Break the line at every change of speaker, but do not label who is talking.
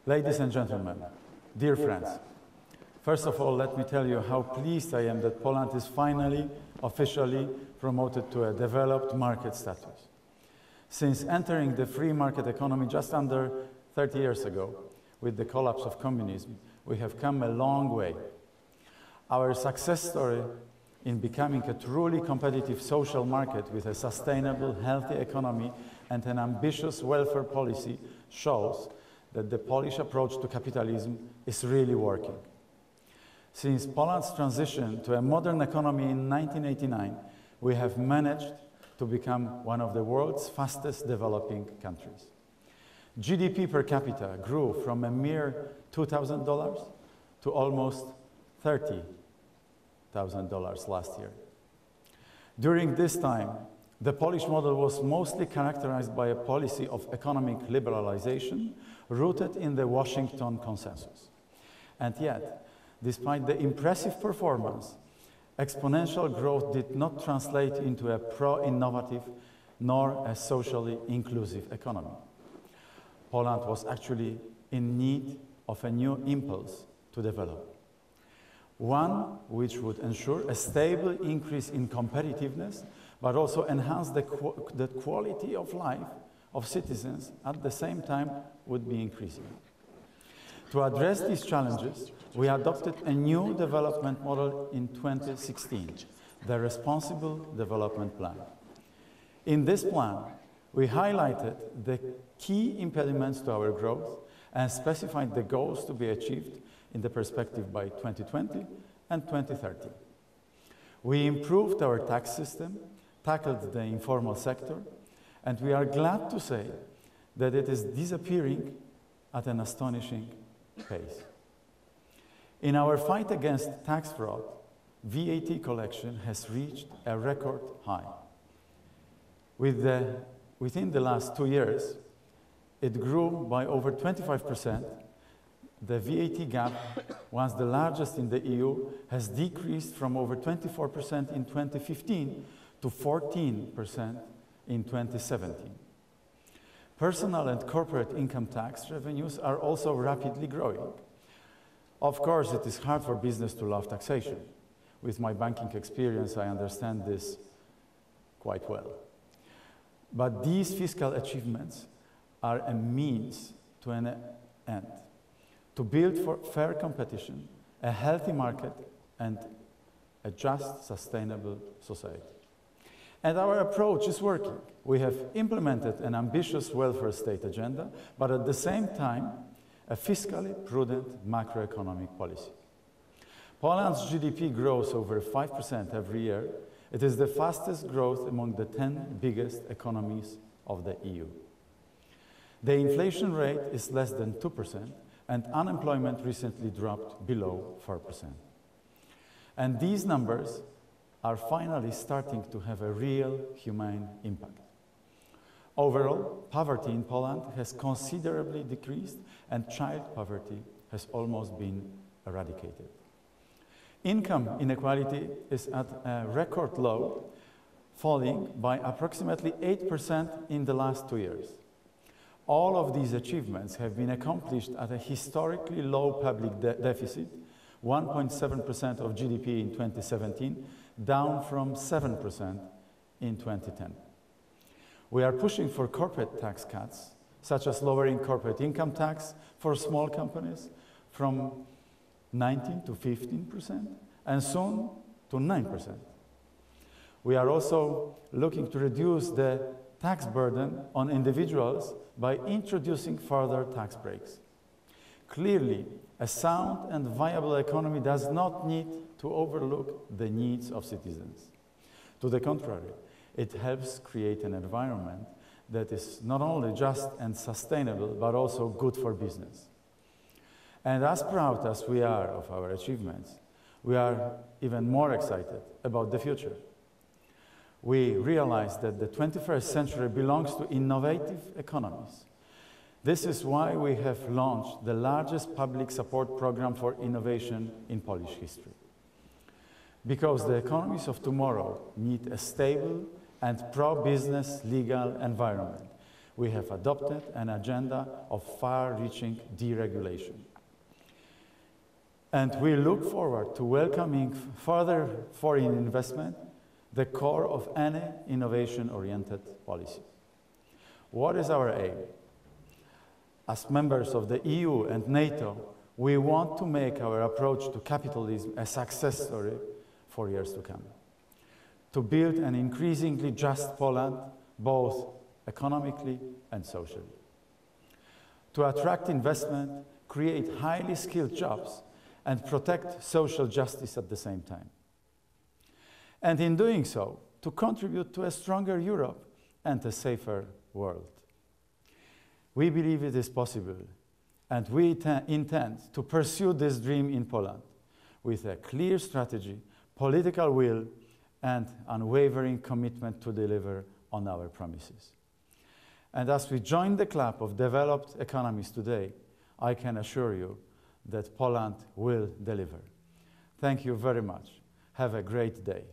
Ladies and gentlemen, dear friends, first of all, let me tell you how pleased I am that Poland is finally officially promoted to a developed market status. Since entering the free market economy just under 30 years ago, with the collapse of communism, we have come a long way. Our success story in becoming a truly competitive social market with a sustainable, healthy economy and an ambitious welfare policy shows that the Polish approach to capitalism is really working. Since Poland's transition to a modern economy in 1989, we have managed to become one of the world's fastest developing countries. GDP per capita grew from a mere $2,000 to almost $30,000 last year. During this time, the Polish model was mostly characterized by a policy of economic liberalization rooted in the Washington Consensus. And yet, despite the impressive performance, exponential growth did not translate into a pro-innovative nor a socially inclusive economy. Poland was actually in need of a new impulse to develop. One which would ensure a stable increase in competitiveness, but also enhance the quality of life of citizens at the same time would be increasing. To address these challenges, we adopted a new development model in 2016, the Responsible Development Plan. In this plan, we highlighted the key impediments to our growth and specified the goals to be achieved in the perspective by 2020 and 2030. We improved our tax system, tackled the informal sector, and we are glad to say that it is disappearing at an astonishing pace. In our fight against tax fraud, VAT collection has reached a record high. Within the last 2 years, it grew by over 25%. The VAT gap, once the largest in the EU, has decreased from over 24% in 2015 to 14% in 2017. Personal and corporate income tax revenues are also rapidly growing. Of course, it is hard for business to love taxation. With my banking experience, I understand this quite well. But these fiscal achievements are a means to an end, to build for fair competition, a healthy market, and a just, sustainable society. And our approach is working. We have implemented an ambitious welfare state agenda, but at the same time, a fiscally prudent macroeconomic policy. Poland's GDP grows over 5% every year. It is the fastest growth among the 10 biggest economies of the EU. The inflation rate is less than 2%, and unemployment recently dropped below 4%. And these numbers are finally starting to have a real humane impact. Overall, poverty in Poland has considerably decreased, and child poverty has almost been eradicated. Income inequality is at a record low, falling by approximately 8% in the last 2 years. All of these achievements have been accomplished at a historically low public deficit, 1.7% of GDP in 2017, down from 7% in 2010. We are pushing for corporate tax cuts, such as lowering corporate income tax for small companies from 19 to 15%, and soon to 9%. We are also looking to reduce the tax burden on individuals by introducing further tax breaks. Clearly, a sound and viable economy does not need to overlook the needs of citizens. To the contrary, it helps create an environment that is not only just and sustainable, but also good for business. And as proud as we are of our achievements, we are even more excited about the future. We realize that the 21st century belongs to innovative economies. This is why we have launched the largest public support program for innovation in Polish history. Because the economies of tomorrow need a stable and pro-business legal environment. we have adopted an agenda of far-reaching deregulation. And we look forward to welcoming further foreign investment, the core of any innovation-oriented policy. What is our aim? As members of the EU and NATO, we want to make our approach to capitalism a success story for years to come. To build an increasingly just Poland, both economically and socially. To attract investment, create highly skilled jobs, and protect social justice at the same time. And in doing so, to contribute to a stronger Europe and a safer world. We believe it is possible, and we intend to pursue this dream in Poland with a clear strategy, political will, and unwavering commitment to deliver on our promises. And as we join the club of developed economies today, I can assure you that Poland will deliver. Thank you very much. Have a great day.